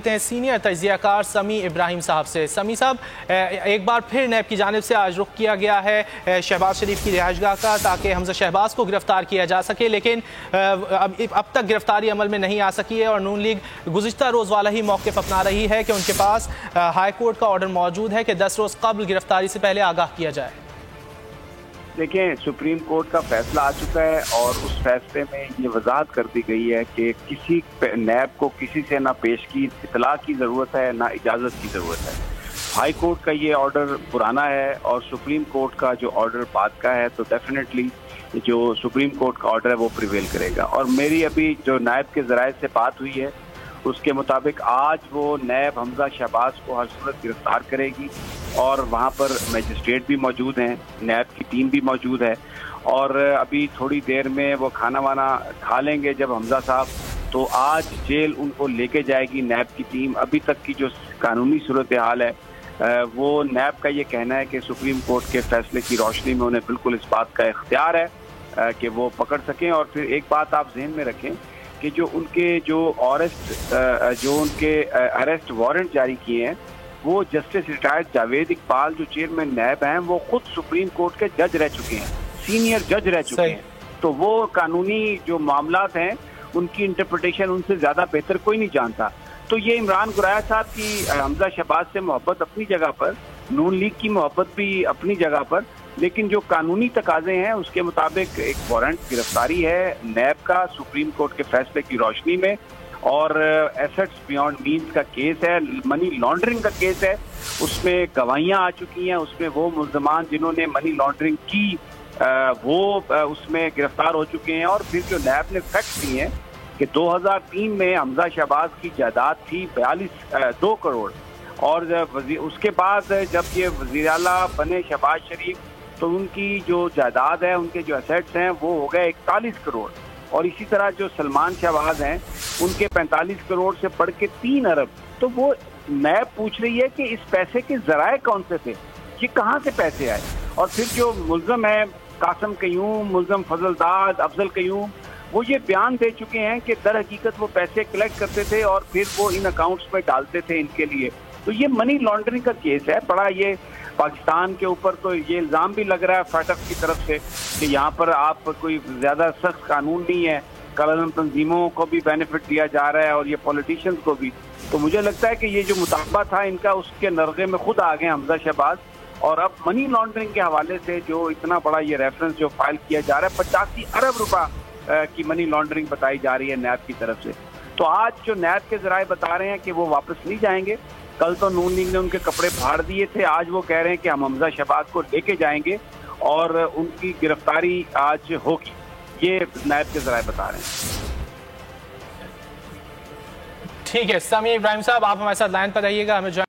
हैं सीनियर तज्जियाकार समी इब्राहिम साहब से। समी साहब, एक बार फिर नैब की जानिब से आज रुख किया गया है शहबाज शरीफ की रिहाइशगाह का ताकि हमजा शहबाज को गिरफ्तार किया जा सके, लेकिन अब तक गिरफ्तारी अमल में नहीं आ सकी है और नून लीग गुज़िश्ता रोज़ वाला ही मौक़िफ़ अपना रही है कि उनके पास हाई कोर्ट का ऑर्डर मौजूद है कि 10 रोज़ कबल गिरफ्तारी से पहले आगाह किया जाए। देखें, सुप्रीम कोर्ट का फैसला आ चुका है और उस फैसले में ये वजाहत कर दी गई है कि किसी नैब को किसी से ना पेश की इतला की ज़रूरत है ना इजाज़त की ज़रूरत है। हाई कोर्ट का ये ऑर्डर पुराना है और सुप्रीम कोर्ट का जो ऑर्डर बाद का है, तो डेफिनेटली जो सुप्रीम कोर्ट का ऑर्डर है वो प्रिवेल करेगा। और मेरी अभी जो नायब के ज़राए से बात हुई है उसके मुताबिक आज वो नैब हमजा शहबाज को हर सूरत गिरफ्तार करेगी और वहाँ पर मजिस्ट्रेट भी मौजूद हैं, नैब की टीम भी मौजूद है और अभी थोड़ी देर में वो खाना वाना खा लेंगे जब हमजा साहब, तो आज जेल उनको लेके जाएगी नैब की टीम। अभी तक की जो कानूनी सूरत हाल है वो नैब का ये कहना है कि सुप्रीम कोर्ट के फैसले की रोशनी में उन्हें बिल्कुल इस बात का इख्तियार है कि वो पकड़ सकें। और फिर एक बात आप जहन में रखें कि जो उनके अरेस्ट वारंट जारी किए हैं वो जस्टिस रिटायर्ड जावेद इकबाल जो चेयरमैन नैब हैं वो खुद सुप्रीम कोर्ट के जज रह चुके हैं, सीनियर जज रह चुके हैं। तो वो कानूनी जो मामलात हैं उनकी इंटरप्रिटेशन उनसे ज़्यादा बेहतर कोई नहीं जानता। तो ये इमरान गुराया साहब की हमजा शहबाज से मोहब्बत अपनी जगह पर, नून लीग की मोहब्बत भी अपनी जगह पर, लेकिन जो कानूनी तकाजे हैं उसके मुताबिक एक वारंट गिरफ्तारी है नैब का सुप्रीम कोर्ट के फैसले की रोशनी में। और एसेट्स बियॉन्ड मीन्स का केस है, मनी लॉन्ड्रिंग का केस है, उसमें गवाहियां आ चुकी हैं, उसमें वो मुल्ज़मान जिन्होंने मनी लॉन्ड्रिंग की वो उसमें गिरफ्तार हो चुके हैं। और फिर जो नैब ने फैक्ट दिए हैं कि 2003 में हमजा शहबाज की जायदाद थी 2 करोड़ और उसके बाद जब ये वज़ीर आला बने शहबाज शरीफ तो उनकी जो जायदाद है, उनके जो एसेट्स हैं वो हो गए 41 करोड़। और इसी तरह जो सलमान शहबाज हैं उनके 45 करोड़ से बढ़ के 3 अरब। तो वो नैब पूछ रही है कि इस पैसे के ज़राए कौन से थे, ये कहाँ से पैसे आए। और फिर जो मुल्ज़म है कासिम कयूम, मुल्ज़म फजलदाद, अफजल कयूम, वो ये बयान दे चुके हैं कि दर हकीकत वो पैसे कलेक्ट करते थे और फिर वो इन अकाउंट्स में डालते थे इनके लिए। तो ये मनी लॉन्ड्रिंग का केस है बड़ा। ये पाकिस्तान के ऊपर तो ये इल्ज़ाम भी लग रहा है फाटक की तरफ से कि यहाँ पर आप कोई ज़्यादा सख्त कानून नहीं है, कलम तंजीमों को भी बेनिफिट दिया जा रहा है और ये पॉलिटिशियंस को भी। तो मुझे लगता है कि ये जो मुतालबा था इनका उसके नरगे में खुद आ गए हमजा शहबाज। और अब मनी लॉन्ड्रिंग के हवाले से जो इतना बड़ा ये रेफरेंस जो फाइल किया जा रहा है 85 अरब रुपये की मनी लॉन्ड्रिंग बताई जा रही है नैब की तरफ से। तो आज जो नैब के ज़राए बता रहे हैं कि वो वापस नहीं जाएंगे। कल तो नून लीग ने उनके कपड़े फाड़ दिए थे, आज वो कह रहे हैं कि हम हमजा शहबाज को लेके जाएंगे और उनकी गिरफ्तारी आज होगी। ये नैब के ज़राए बता रहे हैं। ठीक है, समी इब्राहिम साहब आप हमारे साथ लाइन पर रहिएगा, हमें